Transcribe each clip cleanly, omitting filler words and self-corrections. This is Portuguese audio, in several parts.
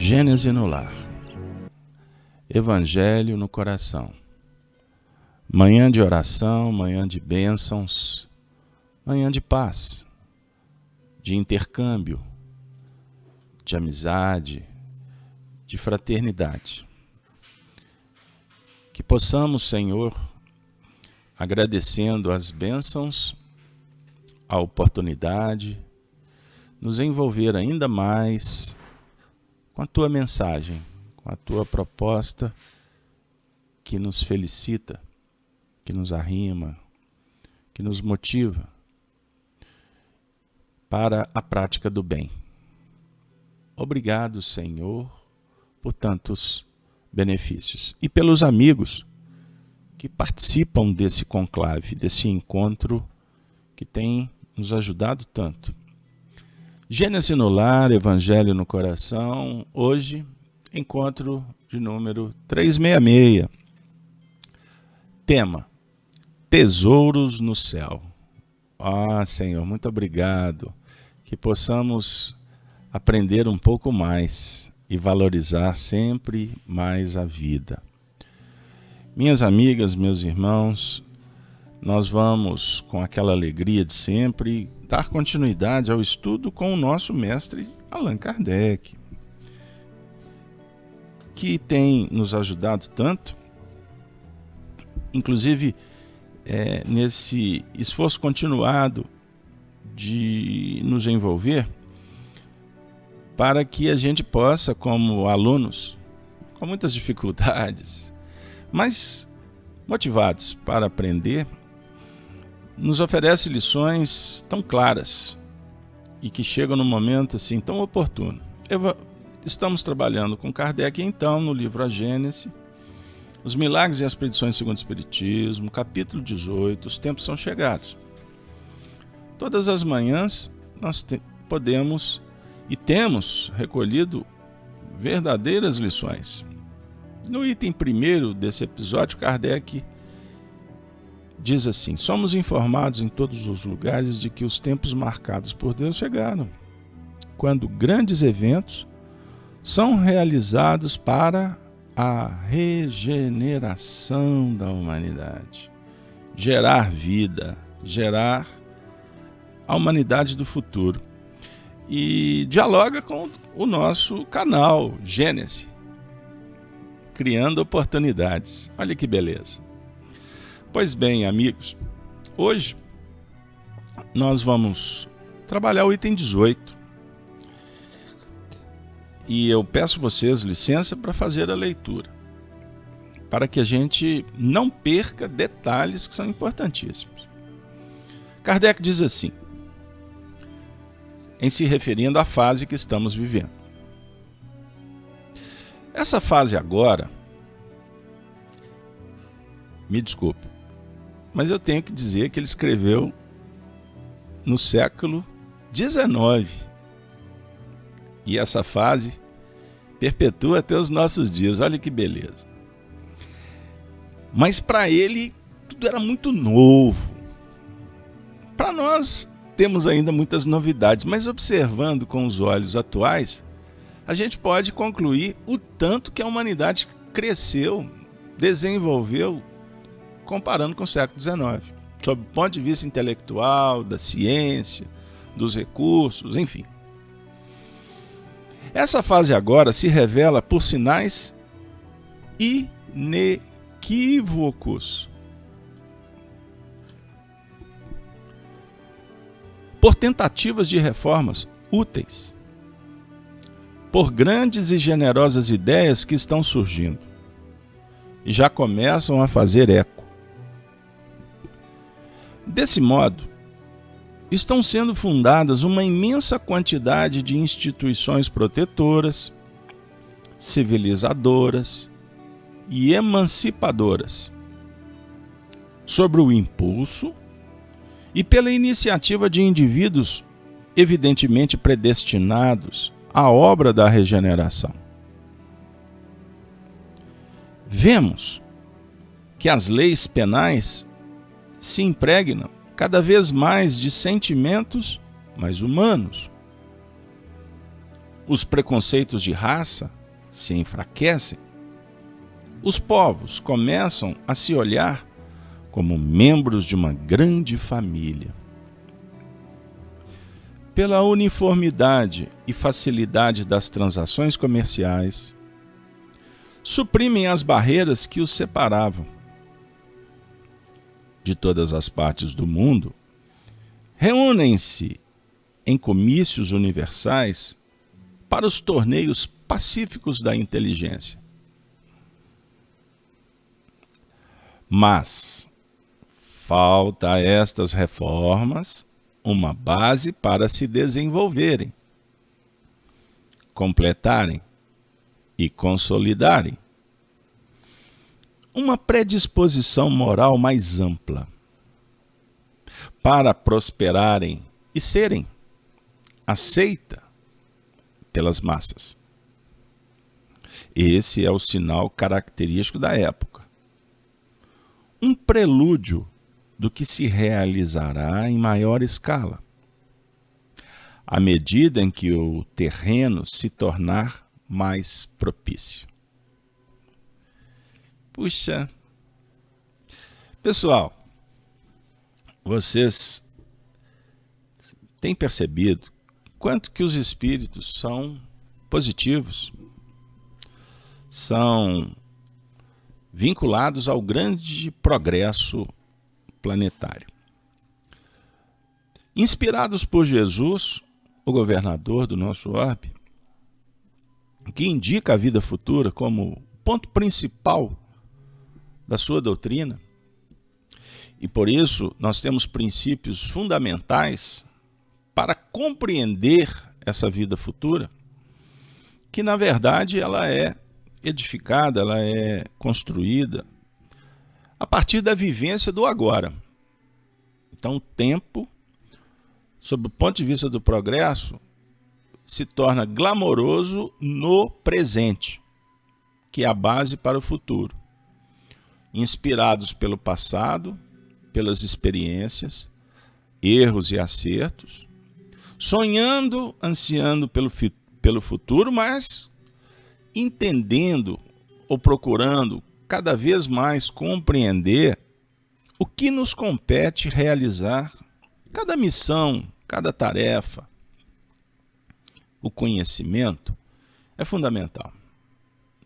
Gênese no lar. Evangelho no coração. Manhã de oração, manhã de bênçãos, manhã de paz, de intercâmbio, de amizade, de fraternidade. Que possamos, Senhor, agradecendo as bênçãos, a oportunidade, nos envolver ainda mais com a Tua mensagem, com a Tua proposta que nos felicita, que nos arrima, que nos motiva para a prática do bem. Obrigado, Senhor, por tantos benefícios e pelos amigos que participam desse conclave, desse encontro que tem nos ajudado tanto. Gênese no lar, Evangelho no coração. Hoje, encontro de número 366. Tema: Tesouros no céu. Senhor, muito obrigado. Que possamos aprender um pouco mais e valorizar sempre mais a vida. Minhas amigas, meus irmãos, nós vamos, com aquela alegria de sempre, dar continuidade ao estudo com o nosso mestre Allan Kardec, que tem nos ajudado tanto, inclusive nesse esforço continuado de nos envolver, para que a gente possa, como alunos, com muitas dificuldades, mas motivados para aprender, nos oferece lições tão claras e que chegam num momento assim tão oportuno. Estamos trabalhando com Kardec, então, no livro A Gênese, Os Milagres e as Predições segundo o Espiritismo, capítulo 18, Os Tempos São Chegados. Todas as manhãs nós podemos e temos recolhido verdadeiras lições. No item primeiro desse episódio, Kardec diz assim: somos informados em todos os lugares de que os tempos marcados por Deus chegaram, quando grandes eventos são realizados para a regeneração da humanidade, gerar vida, gerar a humanidade do futuro. E dialoga com o nosso canal Gênese, criando oportunidades. Olha que beleza. Pois bem, amigos, hoje nós vamos trabalhar o item 18. E eu peço a vocês licença para fazer a leitura, para que a gente não perca detalhes que são importantíssimos. Kardec diz assim, em se referindo à fase que estamos vivendo. Essa fase agora, me desculpe, mas eu tenho que dizer que ele escreveu no século XIX. E essa fase perpetua até os nossos dias. Olha que beleza. Mas para ele, tudo era muito novo. Para nós, temos ainda muitas novidades, mas observando com os olhos atuais, a gente pode concluir o tanto que a humanidade cresceu, desenvolveu, comparando com o século XIX, sob o ponto de vista intelectual, da ciência, dos recursos, enfim. Essa fase agora se revela por sinais inequívocos, por tentativas de reformas úteis, por grandes e generosas ideias que estão surgindo e já começam a fazer eco. Desse modo, estão sendo fundadas uma imensa quantidade de instituições protetoras, civilizadoras e emancipadoras, sobre o impulso e pela iniciativa de indivíduos evidentemente predestinados à obra da regeneração. Vemos que as leis penais se impregnam cada vez mais de sentimentos mais humanos, os preconceitos de raça se enfraquecem, os povos começam a se olhar como membros de uma grande família. Pela uniformidade e facilidade das transações comerciais, suprimem as barreiras que os separavam. De todas as partes do mundo, reúnem-se em comícios universais para os torneios pacíficos da inteligência. Mas falta a estas reformas uma base para se desenvolverem, completarem e consolidarem uma predisposição moral mais ampla para prosperarem e serem aceita pelas massas. Esse é o sinal característico da época. Um prelúdio do que se realizará em maior escala, à medida em que o terreno se tornar mais propício. Puxa, pessoal, vocês têm percebido quanto que os espíritos são positivos, são vinculados ao grande progresso planetário. Inspirados por Jesus, o governador do nosso orbe, que indica a vida futura como ponto principal da sua doutrina, e por isso nós temos princípios fundamentais para compreender essa vida futura, que na verdade ela é edificada, ela é construída a partir da vivência do agora. Então o tempo, sob o ponto de vista do progresso, se torna glamouroso no presente, que é a base para o futuro. Inspirados pelo passado, pelas experiências, erros e acertos, sonhando, ansiando pelo futuro, mas entendendo ou procurando cada vez mais compreender o que nos compete realizar, cada missão, cada tarefa. O conhecimento é fundamental.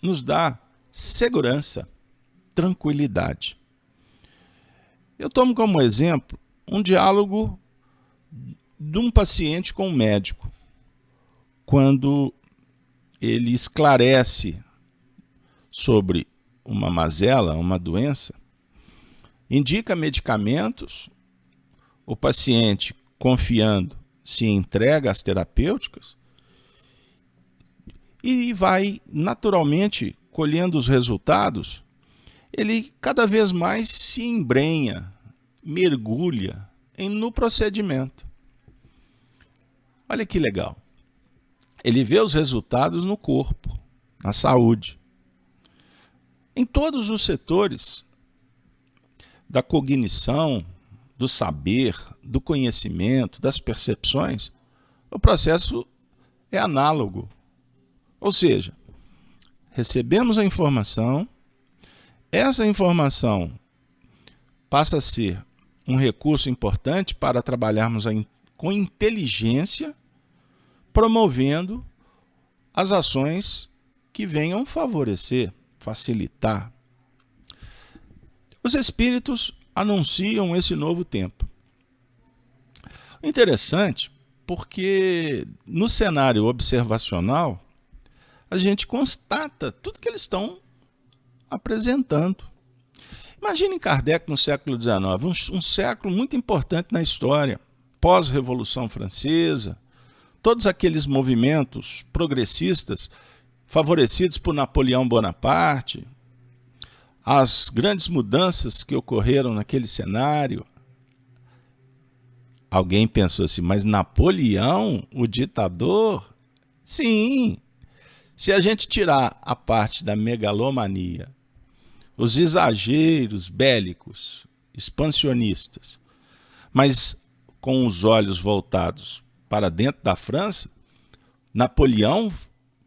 Nos dá segurança, tranquilidade. Eu tomo como exemplo um diálogo de um paciente com um médico, quando ele esclarece sobre uma mazela, uma doença, indica medicamentos, o paciente, confiando, se entrega às terapêuticas e vai naturalmente colhendo os resultados. Ele cada vez mais se embrenha, mergulha no procedimento. Olha que legal. Ele vê os resultados no corpo, na saúde. Em todos os setores da cognição, do saber, do conhecimento, das percepções, o processo é análogo. Ou seja, recebemos a informação, essa informação passa a ser um recurso importante para trabalharmos com inteligência, promovendo as ações que venham favorecer, facilitar. Os espíritos anunciam esse novo tempo. Interessante, porque no cenário observacional, a gente constata tudo que eles estão apresentando. Imaginem Kardec no século XIX, um século muito importante na história, pós-Revolução Francesa, todos aqueles movimentos progressistas favorecidos por Napoleão Bonaparte, as grandes mudanças que ocorreram naquele cenário. Alguém pensou assim, mas Napoleão, o ditador? Sim, se a gente tirar a parte da megalomania, os exageros bélicos, expansionistas, mas com os olhos voltados para dentro da França, Napoleão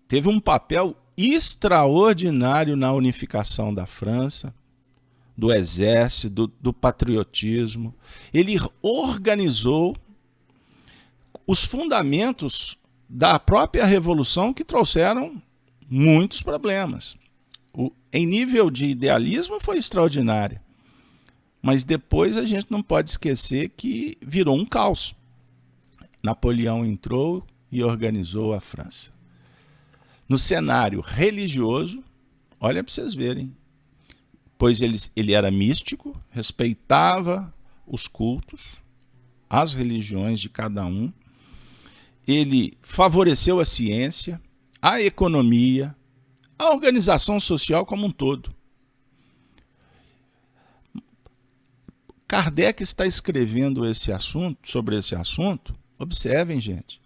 teve um papel extraordinário na unificação da França, do exército, do patriotismo. Ele organizou os fundamentos da própria revolução, que trouxeram muitos problemas. Em nível de idealismo foi extraordinário, mas depois a gente não pode esquecer que virou um caos. Napoleão entrou e organizou a França. No cenário religioso, olha para vocês verem, pois ele era místico, respeitava os cultos, as religiões de cada um, ele favoreceu a ciência, a economia, a organização social como um todo. Kardec está escrevendo sobre esse assunto, observem, gente,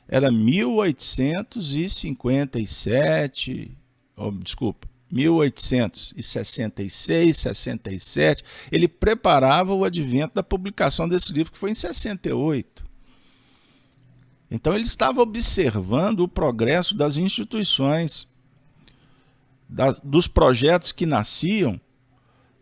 era 1866, 67, ele preparava o advento da publicação desse livro, que foi em 68. Então ele estava observando o progresso das instituições, dos projetos que nasciam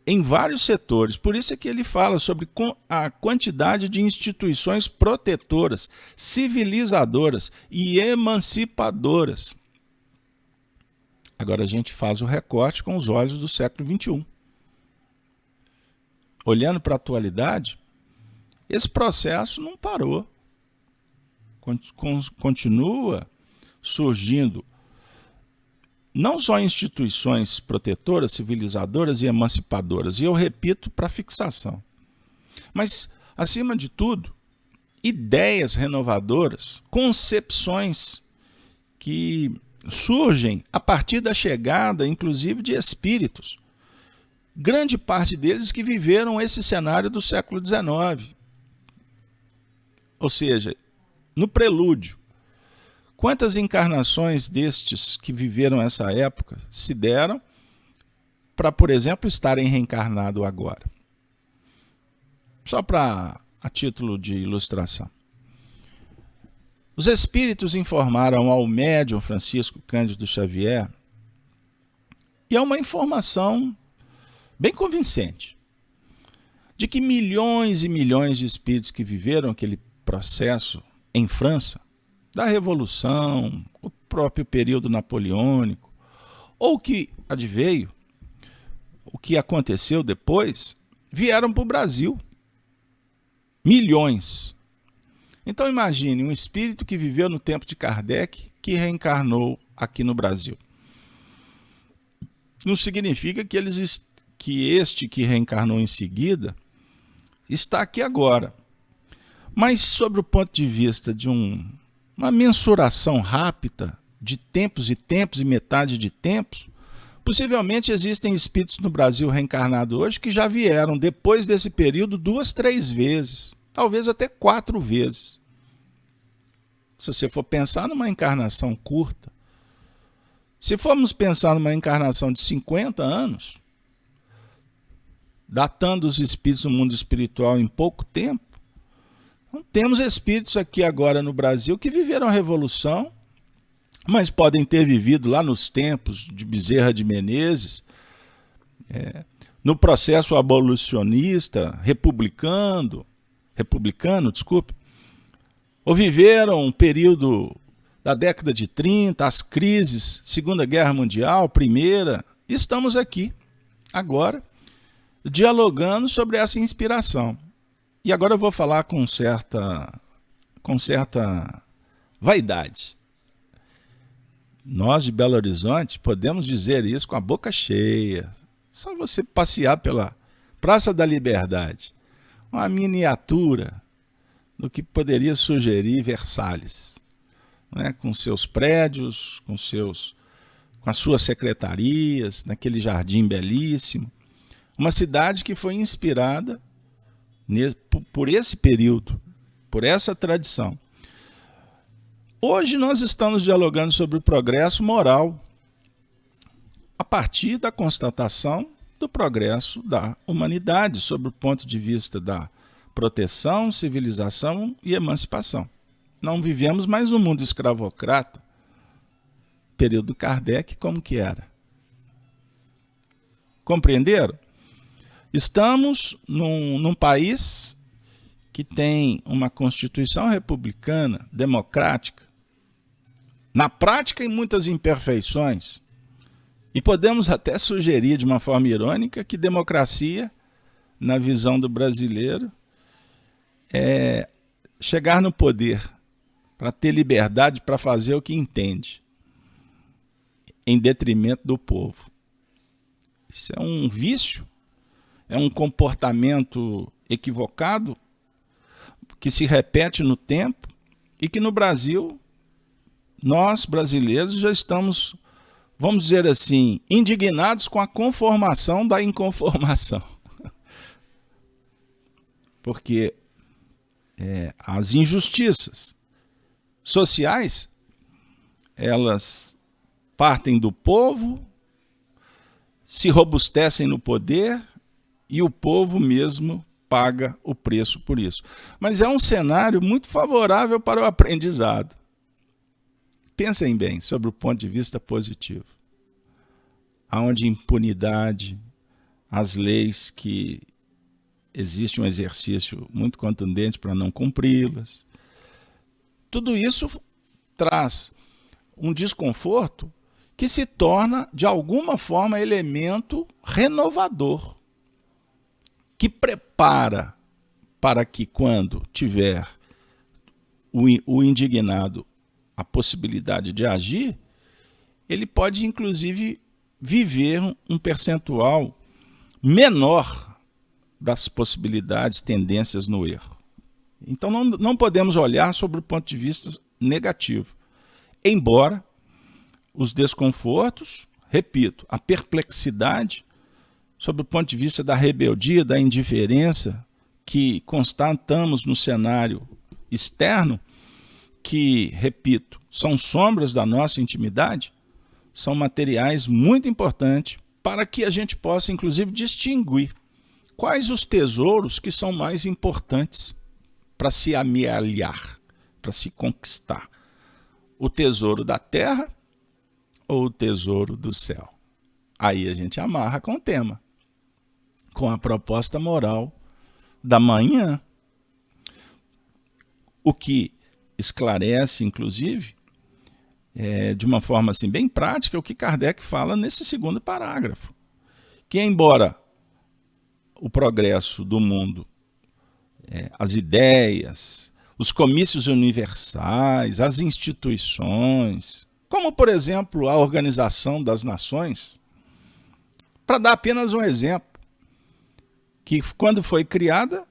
em vários setores. Por isso é que ele fala sobre a quantidade de instituições protetoras, civilizadoras e emancipadoras. Agora a gente faz o recorte com os olhos do século XXI. Olhando para a atualidade, esse processo não parou. Continua surgindo não só instituições protetoras, civilizadoras e emancipadoras, e eu repito para fixação, mas, acima de tudo, ideias renovadoras, concepções que surgem a partir da chegada, inclusive, de espíritos. Grande parte deles que viveram esse cenário do século XIX. Ou seja, no prelúdio. Quantas encarnações destes que viveram essa época se deram para, por exemplo, estarem reencarnados agora? Só a título de ilustração. Os espíritos informaram ao médium Francisco Cândido Xavier, e é uma informação bem convincente, de que milhões e milhões de espíritos que viveram aquele processo em França, da Revolução, o próprio período napoleônico, ou que adveio, o que aconteceu depois, vieram para o Brasil. Milhões. Então imagine um espírito que viveu no tempo de Kardec, que reencarnou aqui no Brasil. Não significa que este que reencarnou em seguida está aqui agora. Mas, sobre o ponto de vista de uma mensuração rápida de tempos e tempos e metade de tempos, possivelmente existem espíritos no Brasil reencarnados hoje que já vieram depois desse período 2, 3 vezes, talvez até 4 vezes. Se você for pensar numa encarnação curta, se formos pensar numa encarnação de 50 anos, datando os espíritos no mundo espiritual em pouco tempo, temos espíritos aqui agora no Brasil que viveram a Revolução, mas podem ter vivido lá nos tempos de Bezerra de Menezes, no processo abolicionista, republicano, ou viveram um período da década de 30, as crises, Segunda Guerra Mundial, Primeira. Estamos aqui, agora, dialogando sobre essa inspiração. E agora eu vou falar com certa vaidade. Nós de Belo Horizonte podemos dizer isso com a boca cheia. Só você passear pela Praça da Liberdade. Uma miniatura do que poderia sugerir Versalhes, né? Com seus prédios, com as suas secretarias, naquele jardim belíssimo. Uma cidade que foi inspirada por esse período, por essa tradição. Hoje nós estamos dialogando sobre o progresso moral, a partir da constatação do progresso da humanidade, sob o ponto de vista da proteção, civilização e emancipação. Não vivemos mais no mundo escravocrata, período do Kardec, como que era. Compreenderam? Estamos num país que tem uma Constituição republicana, democrática, na prática em muitas imperfeições. E podemos até sugerir de uma forma irônica que democracia, na visão do brasileiro, é chegar no poder para ter liberdade para fazer o que entende, em detrimento do povo. Isso é um vício, é um comportamento equivocado que se repete no tempo e que no Brasil, nós brasileiros já estamos, vamos dizer assim, indignados com a conformação da inconformação. Porque as injustiças sociais, elas partem do povo, se robustecem no poder e o povo mesmo paga o preço por isso. Mas é um cenário muito favorável para o aprendizado. Pensem bem sobre o ponto de vista positivo. Onde impunidade, as leis que existe um exercício muito contundente para não cumpri-las. Tudo isso traz um desconforto que se torna, de alguma forma, elemento renovador, que prepara para que, quando tiver o indignado a possibilidade de agir, ele pode, inclusive, viver um percentual menor das possibilidades, tendências no erro. Então, não podemos olhar sobre o ponto de vista negativo. Embora os desconfortos, repito, a perplexidade, sobre o ponto de vista da rebeldia, da indiferença, que constatamos no cenário externo, que, repito, são sombras da nossa intimidade, são materiais muito importantes para que a gente possa, inclusive, distinguir quais os tesouros que são mais importantes para se amealhar, para se conquistar. O tesouro da terra ou o tesouro do céu? Aí a gente amarra com o tema, com a proposta moral da manhã. O que esclarece, inclusive, de uma forma assim, bem prática, o que Kardec fala nesse segundo parágrafo. Que, embora o progresso do mundo, as ideias, os comícios universais, as instituições, como, por exemplo, a Organização das Nações, para dar apenas um exemplo, que quando foi criada,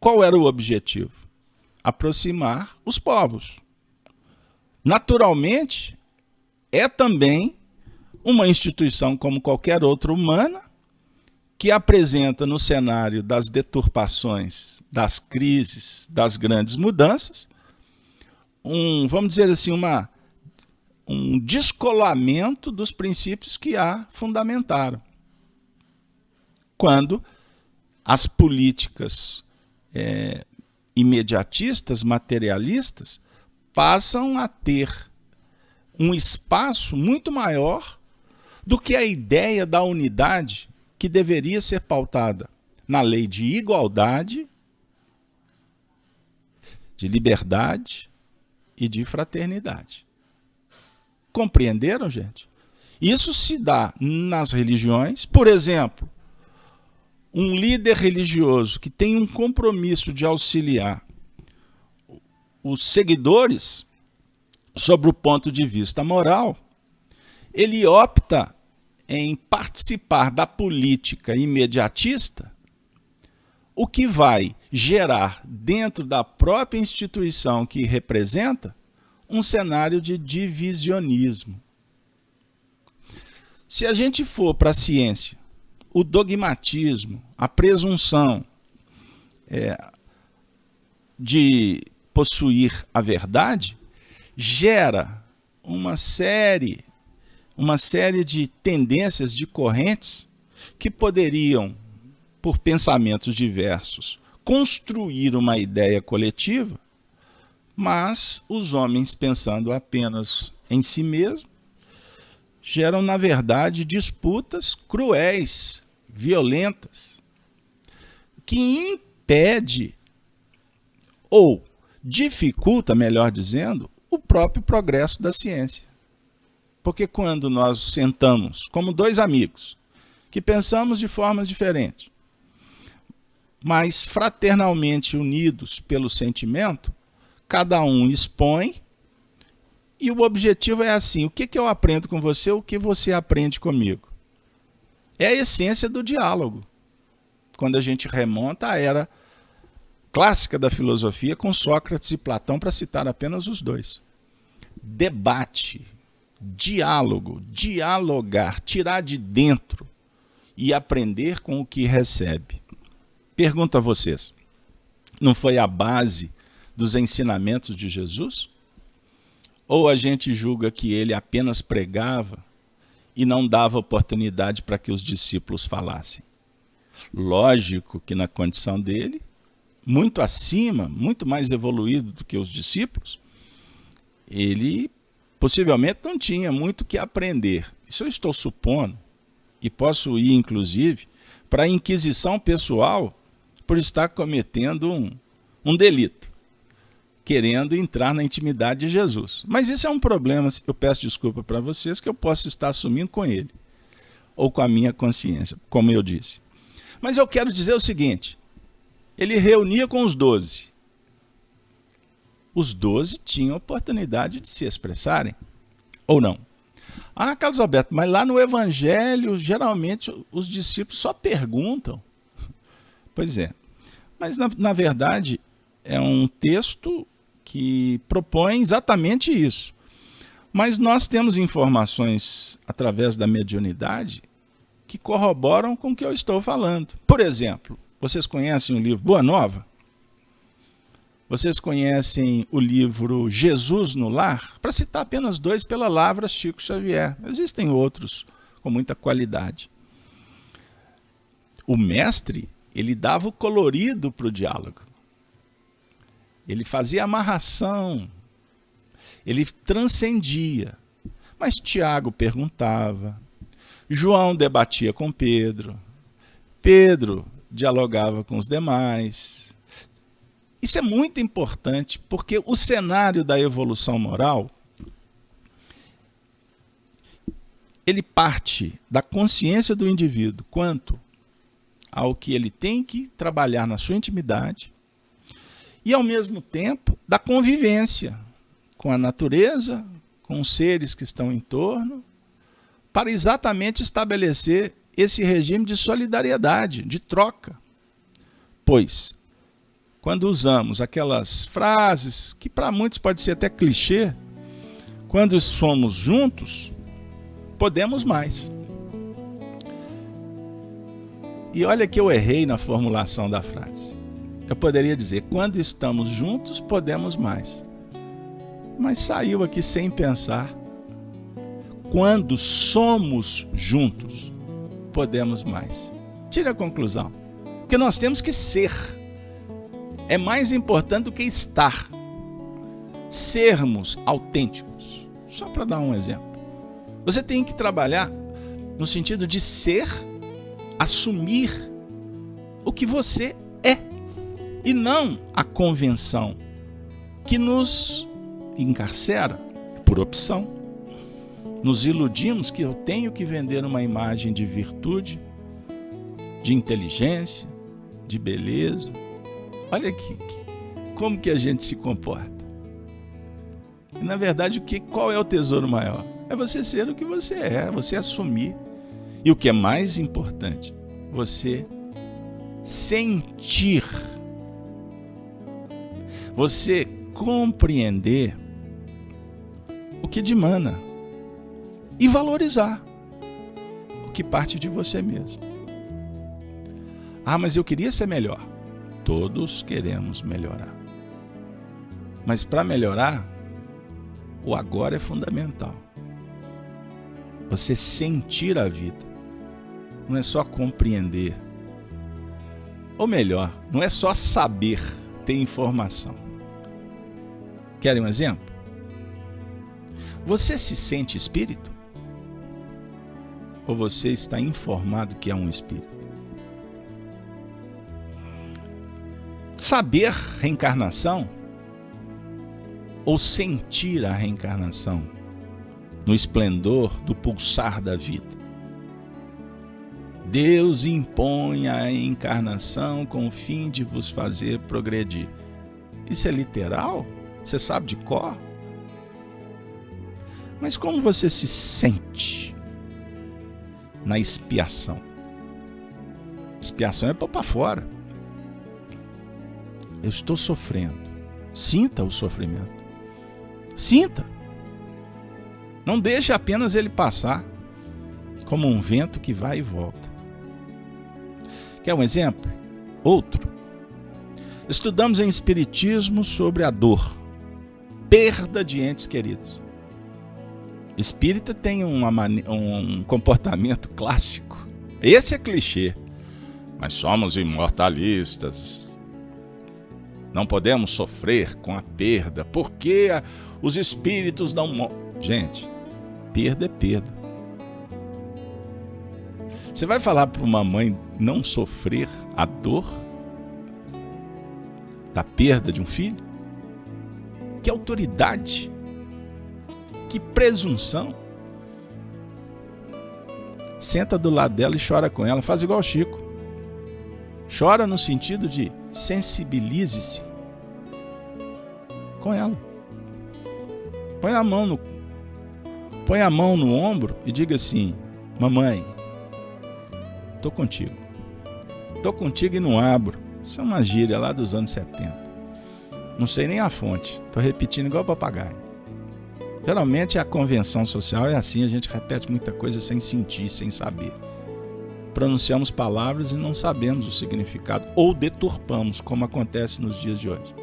qual era o objetivo? Aproximar os povos. Naturalmente, é também uma instituição como qualquer outra humana, que apresenta no cenário das deturpações, das crises, das grandes mudanças, vamos dizer assim, um descolamento dos princípios que a fundamentaram. Quando as políticas imediatistas, materialistas, passam a ter um espaço muito maior do que a ideia da unidade que deveria ser pautada na lei de igualdade, de liberdade e de fraternidade. Compreenderam, gente? Isso se dá nas religiões. Por exemplo, um líder religioso que tem um compromisso de auxiliar os seguidores sobre o ponto de vista moral, ele opta em participar da política imediatista, o que vai gerar dentro da própria instituição que representa um cenário de divisionismo. Se a gente for para a ciência, o dogmatismo, a presunção de possuir a verdade, gera uma série de tendências, de correntes, que poderiam, por pensamentos diversos, construir uma ideia coletiva, mas os homens, pensando apenas em si mesmos, geram, na verdade, disputas cruéis, violentas, que impede ou dificulta, melhor dizendo, o próprio progresso da ciência. Porque quando nós sentamos como dois amigos, que pensamos de formas diferentes, mas fraternalmente unidos pelo sentimento, cada um expõe, e o objetivo é assim: o que eu aprendo com você, o que você aprende comigo. É a essência do diálogo. Quando a gente remonta à era clássica da filosofia, com Sócrates e Platão, para citar apenas os dois. Debate, diálogo, dialogar, tirar de dentro e aprender com o que recebe. Pergunto a vocês, não foi a base dos ensinamentos de Jesus? Ou a gente julga que ele apenas pregava e não dava oportunidade para que os discípulos falassem? Lógico que na condição dele, muito acima, muito mais evoluído do que os discípulos, ele possivelmente não tinha muito o que aprender. Isso eu estou supondo, e posso ir, inclusive, para a inquisição pessoal por estar cometendo um delito, querendo entrar na intimidade de Jesus. Mas isso é um problema, eu peço desculpa para vocês, que eu posso estar assumindo com ele, ou com a minha consciência, como eu disse. Mas eu quero dizer o seguinte: ele reunia com os 12. Os 12 tinham oportunidade de se expressarem, ou não? Ah, Carlos Alberto, mas lá no Evangelho, geralmente, os discípulos só perguntam. Pois é, mas na verdade é um texto que propõe exatamente isso. Mas nós temos informações através da mediunidade que corroboram com o que eu estou falando. Por exemplo, vocês conhecem o livro Boa Nova? Vocês conhecem o livro Jesus no Lar? Para citar apenas dois, pela Lavra Chico Xavier. Existem outros com muita qualidade. O mestre, ele dava o colorido para o diálogo. Ele fazia amarração. Ele transcendia. Mas Tiago perguntava. João debatia com Pedro. Pedro dialogava com os demais. Isso é muito importante, porque o cenário da evolução moral, ele parte da consciência do indivíduo quanto ao que ele tem que trabalhar na sua intimidade e, ao mesmo tempo, da convivência com a natureza, com os seres que estão em torno, para exatamente estabelecer esse regime de solidariedade, de troca. Pois, quando usamos aquelas frases, que para muitos pode ser até clichê, quando somos juntos, podemos mais. E olha que eu errei na formulação da frase. Eu poderia dizer, quando estamos juntos, podemos mais. Mas saiu aqui sem pensar. Quando somos juntos, podemos mais. Tire a conclusão. Porque nós temos que ser. É mais importante do que estar. Sermos autênticos. Só para dar um exemplo. Você tem que trabalhar no sentido de ser, assumir o que você é. E não a convenção que nos encarcera por opção. Nos iludimos que eu tenho que vender uma imagem de virtude, de inteligência, de beleza. Olha aqui, como que a gente se comporta. E, na verdade, qual é o tesouro maior? É você ser o que você é, você assumir. E o que é mais importante, você sentir. Você compreender o que dimana e valorizar o que parte de você mesmo. Ah, mas eu queria ser melhor. Todos queremos melhorar. Mas para melhorar, o agora é fundamental. Você sentir a vida. Não é só compreender. Ou melhor, não é só saber, ter informação. Querem um exemplo? Você se sente espírito? ou você está informado que é um espírito? Saber reencarnação ou sentir a reencarnação no esplendor do pulsar da vida? Deus impõe a encarnação com o fim de vos fazer progredir. Isso é literal? Você sabe de cor? Mas como você se sente na expiação? Expiação é pôr para fora. Eu estou sofrendo. Sinta o sofrimento. Sinta. Não deixe apenas ele passar como um vento que vai e volta. Quer um exemplo? Outro. Estudamos em Espiritismo sobre a dor, perda de entes queridos. Espírita tem um comportamento clássico. Esse é clichê. Mas somos imortalistas. Não podemos sofrer com a perda, porque os espíritos não morrem. Gente, perda é perda. Você vai falar para uma mãe não sofrer a dor da perda de um filho? Que autoridade! Que presunção! Senta do lado dela e chora com ela. Faz igual o Chico. Chora no sentido de sensibilize-se com ela. Põe a mão no ombro e diga assim: mamãe, tô contigo. Tô contigo e não abro. Isso é uma gíria lá dos anos 70. Não sei nem a fonte. Tô repetindo igual papagaio. Geralmente a convenção social é assim, a gente repete muita coisa sem sentir, sem saber. Pronunciamos palavras e não sabemos o significado, ou deturpamos, como acontece nos dias de hoje.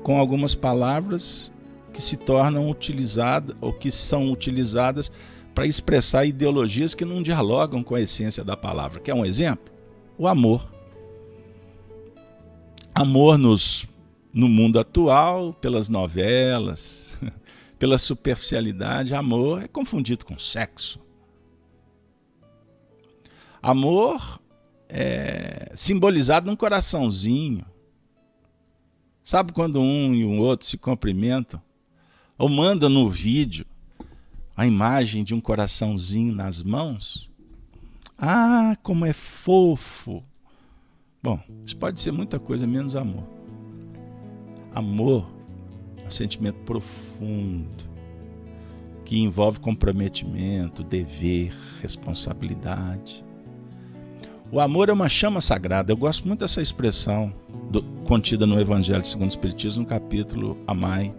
Com algumas palavras que se tornam utilizadas, ou que são utilizadas para expressar ideologias que não dialogam com a essência da palavra. Quer um exemplo? O amor. Amor no mundo atual, pelas novelas, pela superficialidade, amor é confundido com sexo. Amor é simbolizado num coraçãozinho. Sabe quando um e o outro se cumprimentam? Ou mandam no vídeo a imagem de um coraçãozinho nas mãos? Ah, como é fofo! Bom, isso pode ser muita coisa menos amor. Amor é um sentimento profundo que envolve comprometimento, dever, responsabilidade. O amor é uma chama sagrada. Eu gosto muito dessa expressão contida no Evangelho segundo o Espiritismo, no capítulo Amai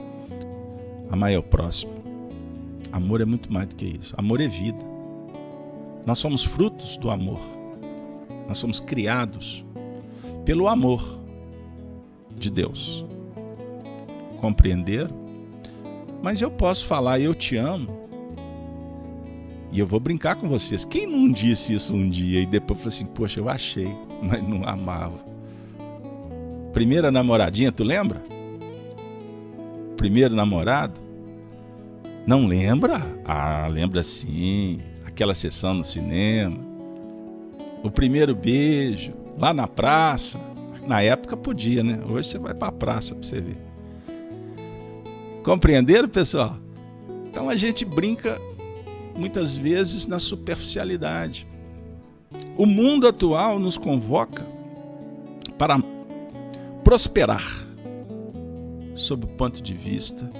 ao próximo. Amor é muito mais do que isso. Amor é vida. Nós somos frutos do amor. Nós somos criados pelo amor de Deus. Compreenderam? Mas eu posso falar, eu te amo, e eu vou brincar com vocês. Quem não disse isso um dia e depois falou assim, poxa, eu achei, mas não amava? Primeira namoradinha, tu lembra? Primeiro namorado? Não lembra? Ah, lembra sim. Aquela sessão no cinema. O primeiro beijo, lá na praça. Na época podia, né? Hoje você vai pra praça pra você ver. Compreenderam, pessoal? Então a gente brinca muitas vezes na superficialidade. O mundo atual nos convoca para prosperar sob o ponto de vista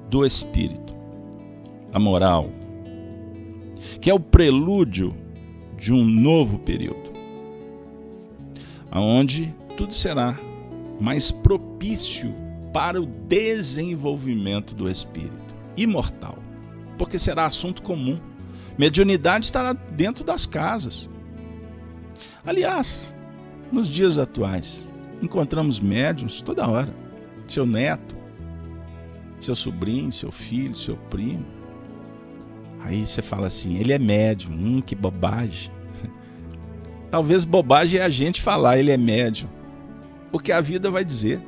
do espírito, a moral, que é o prelúdio de um novo período, onde tudo será mais propício para o desenvolvimento do espírito imortal, porque será assunto comum. Mediunidade estará dentro das casas. Aliás, nos dias atuais, encontramos médiuns toda hora. Seu neto, seu sobrinho, seu filho, seu primo. Aí você fala assim, ele é médium, que bobagem. Talvez bobagem é a gente falar, ele é médium, porque a vida vai dizer.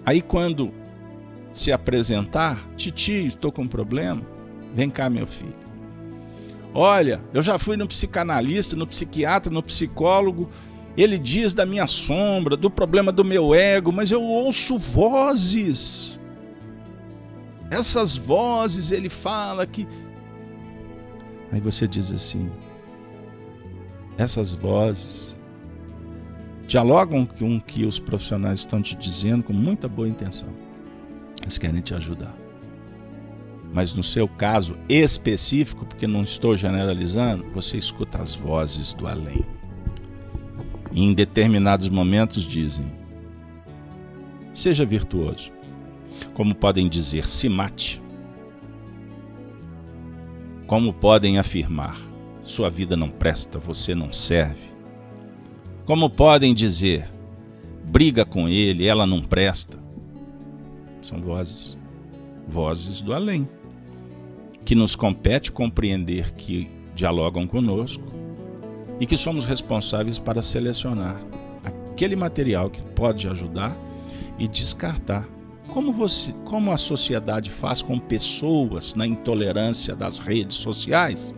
Aí quando se apresentar, titio, estou com um problema, vem cá meu filho. Olha, eu já fui no psicanalista, no psiquiatra, no psicólogo. Ele diz da minha sombra, do problema do meu ego, mas eu ouço vozes. Essas vozes, ele fala que... Aí você diz assim, essas vozes dialogam com o que os profissionais estão te dizendo com muita boa intenção. Eles querem te ajudar. Mas no seu caso específico, porque não estou generalizando, você escuta as vozes do além. E em determinados momentos dizem, seja virtuoso. Como podem dizer, se mate. Como podem afirmar, sua vida não presta, você não serve. Como podem dizer, briga com ele, ela não presta. São vozes do além, que nos compete compreender que dialogam conosco e que somos responsáveis para selecionar aquele material que pode ajudar e descartar. Como a sociedade faz com pessoas na intolerância das redes sociais,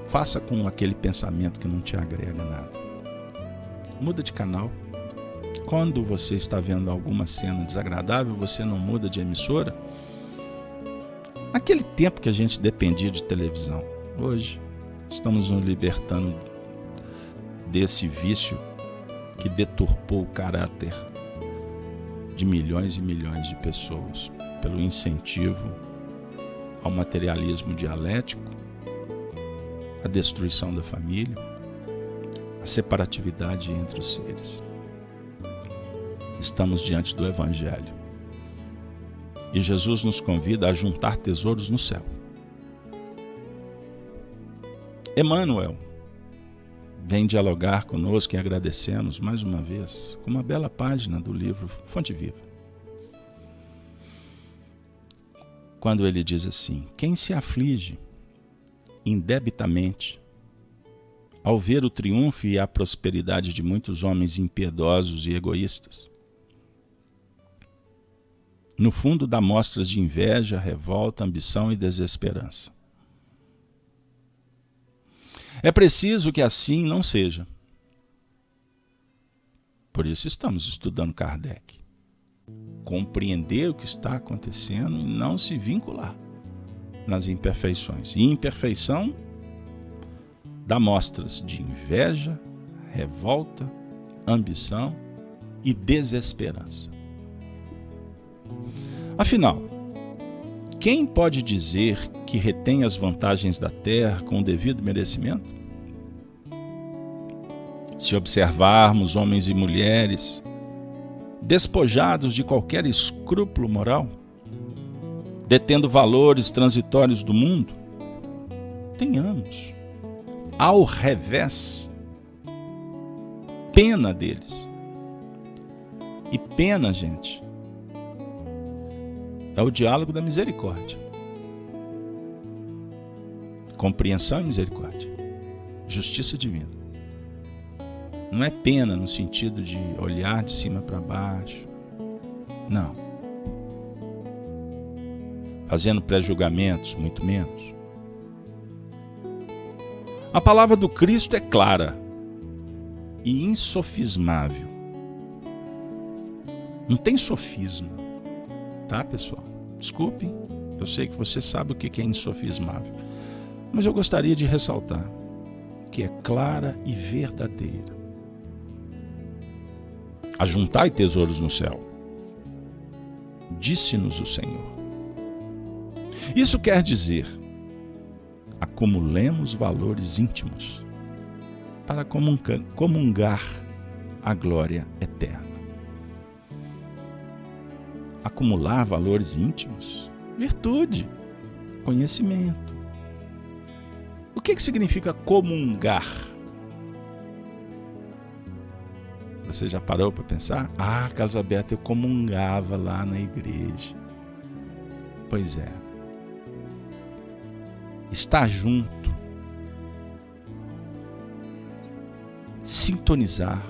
faça com aquele pensamento que não te agrega nada. Muda de canal. Quando você está vendo alguma cena desagradável, você não muda de emissora. Naquele tempo que a gente dependia de televisão, hoje estamos nos libertando desse vício que deturpou o caráter de milhões e milhões de pessoas pelo incentivo ao materialismo dialético, a destruição da família, a separatividade entre os seres. Estamos diante do Evangelho. E Jesus nos convida a juntar tesouros no céu. Emmanuel vem dialogar conosco e agradecemos mais uma vez com uma bela página do livro Fonte Viva. Quando ele diz assim, quem se aflige indebitamente ao ver o triunfo e a prosperidade de muitos homens impiedosos e egoístas, no fundo dá mostras de inveja, revolta, ambição e desesperança. É preciso que assim não seja. Por isso estamos estudando Kardec. Compreender o que está acontecendo e não se vincular nas imperfeições. E imperfeição dá mostras de inveja, revolta, ambição e desesperança. Afinal, quem pode dizer que retém as vantagens da terra com o devido merecimento? Se observarmos homens e mulheres despojados de qualquer escrúpulo moral, detendo valores transitórios do mundo, tenhamos, ao revés, pena deles. E pena, gente, é o diálogo da misericórdia. Compreensão e misericórdia. Justiça divina. Não é pena no sentido de olhar de cima para baixo. Não. Fazendo pré-julgamentos, muito menos. A palavra do Cristo é clara e insofismável. Não tem sofisma. Tá, pessoal? Desculpem, eu sei que você sabe o que é insofismável. Mas eu gostaria de ressaltar que é clara e verdadeira. Ajuntai tesouros no céu, disse-nos o Senhor. Isso quer dizer, acumulemos valores íntimos para comungar a glória eterna. Acumular valores íntimos, virtude, conhecimento. O que significa comungar? Você já parou para pensar? Ah, Carlos Alberto, eu comungava lá na igreja. Pois é. Estar junto. Sintonizar.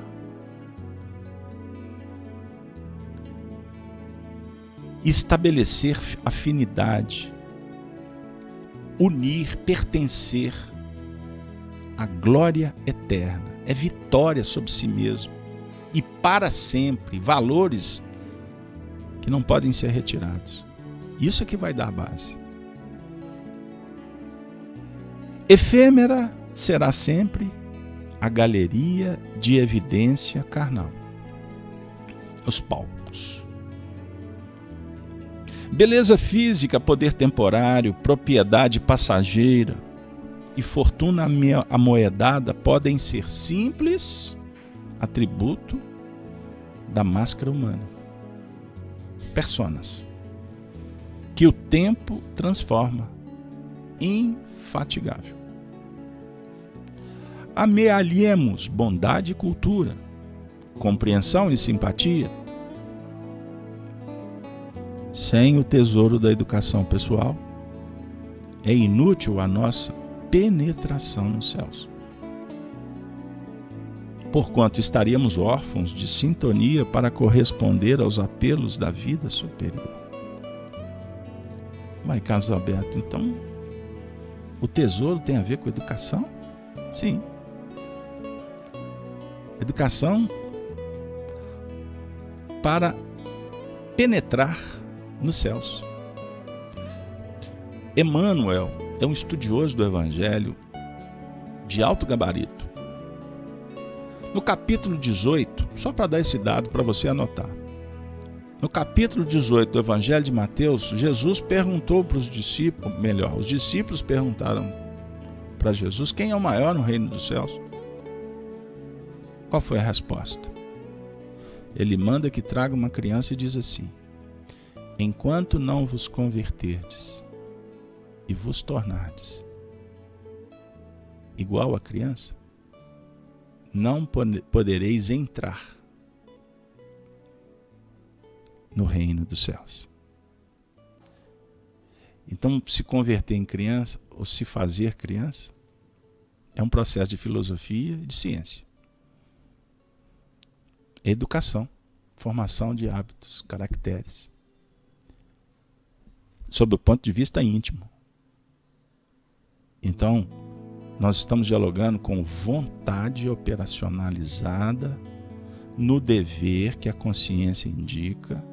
Estabelecer afinidade. unir, pertencer à glória eterna. É vitória sobre si mesmo e para sempre, valores que não podem ser retirados. Isso é que vai dar base. Efêmera será sempre a galeria de evidência carnal, os palcos. Beleza física, poder temporário, propriedade passageira e fortuna amoedada podem ser simples atributo da máscara humana. Personas que o tempo transforma, infatigável. Amealhemos bondade e cultura, compreensão e simpatia. Sem o tesouro da educação pessoal, é inútil a nossa penetração nos céus. Porquanto estaríamos órfãos de sintonia para corresponder aos apelos da vida superior. Mas, Carlos Alberto, então, o tesouro tem a ver com educação? Sim. Educação para penetrar nos céus. Emmanuel é um estudioso do Evangelho de alto gabarito. No capítulo 18, só para dar esse dado para você anotar. No capítulo 18 do Evangelho de Mateus, Jesus perguntou para os discípulos, os discípulos perguntaram para Jesus, quem é o maior no reino dos céus? Qual foi a resposta? Ele manda que traga uma criança e diz assim: enquanto não vos converterdes e vos tornardes igual a criança, não podereis entrar no reino dos céus. Então, se converter em criança ou se fazer criança é um processo de filosofia e de ciência. Educação, formação de hábitos, caracteres, sob o ponto de vista íntimo. Então, nós estamos dialogando com vontade operacionalizada no dever que a consciência indica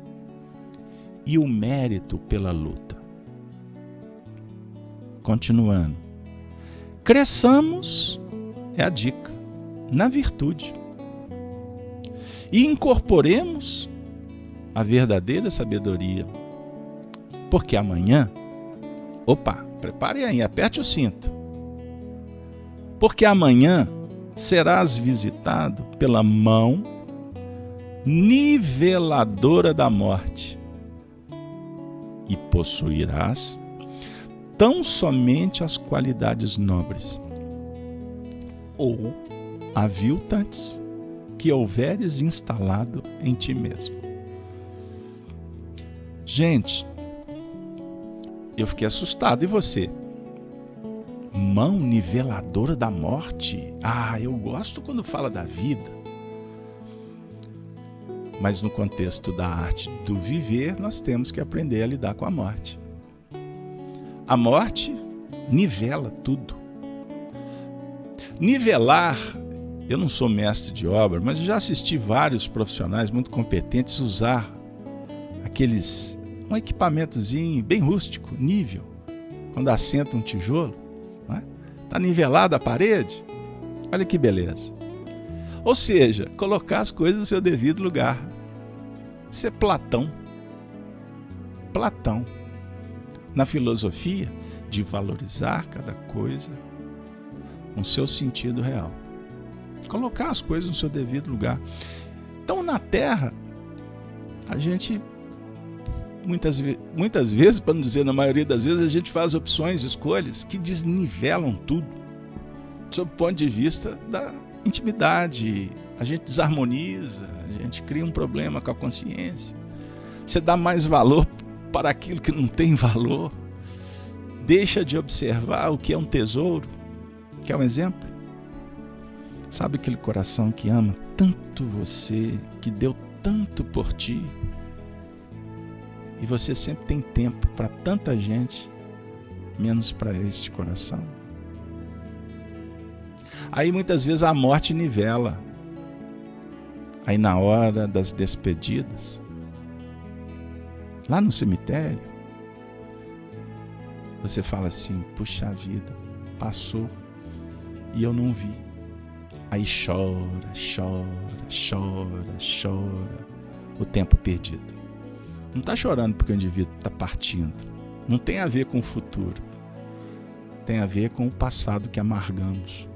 e o mérito pela luta. Continuando. Cresçamos, é a dica, na virtude. E incorporemos a verdadeira sabedoria. Porque amanhã, prepare aí, aperte o cinto. Porque amanhã serás visitado pela mão niveladora da morte e possuirás tão somente as qualidades nobres ou aviltantes que houveres instalado em ti mesmo. Gente, eu fiquei assustado, e você? Mão niveladora da morte? Eu gosto quando fala da vida. Mas no contexto da arte do viver, nós temos que aprender a lidar com a morte. A morte nivela tudo. Nivelar, eu não sou mestre de obra, mas já assisti vários profissionais muito competentes usar um equipamentozinho bem rústico, nível, quando assenta um tijolo. Está nivelada a parede? Olha que beleza. Ou seja, colocar as coisas no seu devido lugar. Isso é Platão. Platão. Na filosofia de valorizar cada coisa com seu sentido real. Colocar as coisas no seu devido lugar. Então, na Terra, a gente, muitas vezes, para não dizer na maioria das vezes, a gente faz opções, escolhas que desnivelam tudo, sob o ponto de vista da intimidade. A gente desarmoniza, a gente cria um problema com a consciência. Você dá mais valor para aquilo que não tem valor. Deixa de observar o que é um tesouro. Quer um exemplo? Sabe aquele coração que ama tanto você, que deu tanto por ti, e você sempre tem tempo para tanta gente, menos para este coração. Aí muitas vezes a morte nivela. Aí na hora das despedidas, lá no cemitério, você fala assim, puxa vida, passou e eu não vi. Aí chora, chora, chora, chora, o tempo perdido. Não está chorando porque o indivíduo está partindo. Não tem a ver com o futuro. Tem a ver com o passado que amargamos.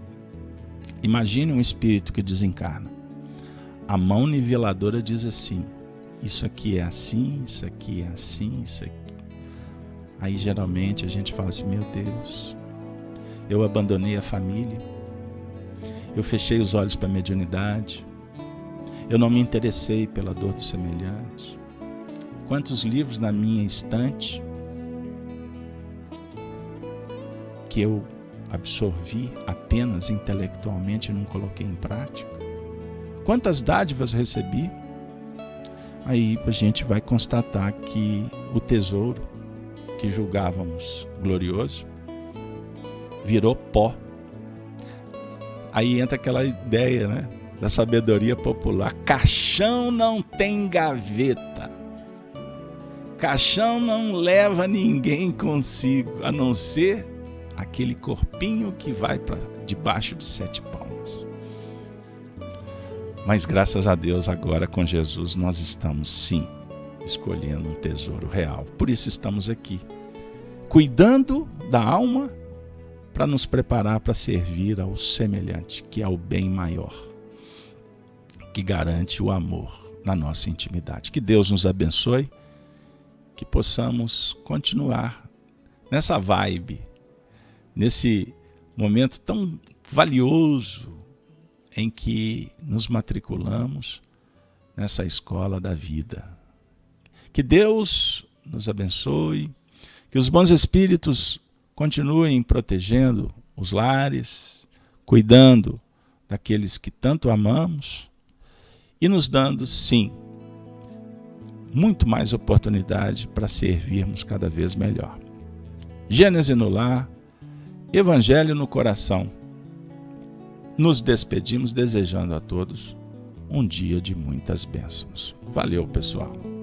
Imagine um espírito que desencarna. A mão niveladora diz assim, isso aqui é assim, isso aqui é assim, isso aqui. Aí geralmente a gente fala assim, meu Deus, eu abandonei a família, eu fechei os olhos para a mediunidade, eu não me interessei pela dor do semelhante. Quantos livros na minha estante que eu absorvi apenas intelectualmente e não coloquei em prática? Quantas dádivas recebi? Aí a gente vai constatar que o tesouro que julgávamos glorioso virou pó. Aí entra aquela ideia, né, da sabedoria popular. Caixão não tem gaveta. Caixão não leva ninguém consigo, a não ser aquele corpinho que vai para debaixo de 7 palmos. Mas graças a Deus agora com Jesus nós estamos sim escolhendo um tesouro real. Por isso estamos aqui, cuidando da alma para nos preparar para servir ao semelhante, que é o bem maior, que garante o amor na nossa intimidade. Que Deus nos abençoe, que possamos continuar nessa vibe, nesse momento tão valioso em que nos matriculamos nessa escola da vida. Que Deus nos abençoe, que os bons espíritos continuem protegendo os lares, cuidando daqueles que tanto amamos e nos dando, sim, muito mais oportunidade para servirmos cada vez melhor. Gênese no lar, Evangelho no coração. Nos despedimos desejando a todos um dia de muitas bênçãos. Valeu, pessoal.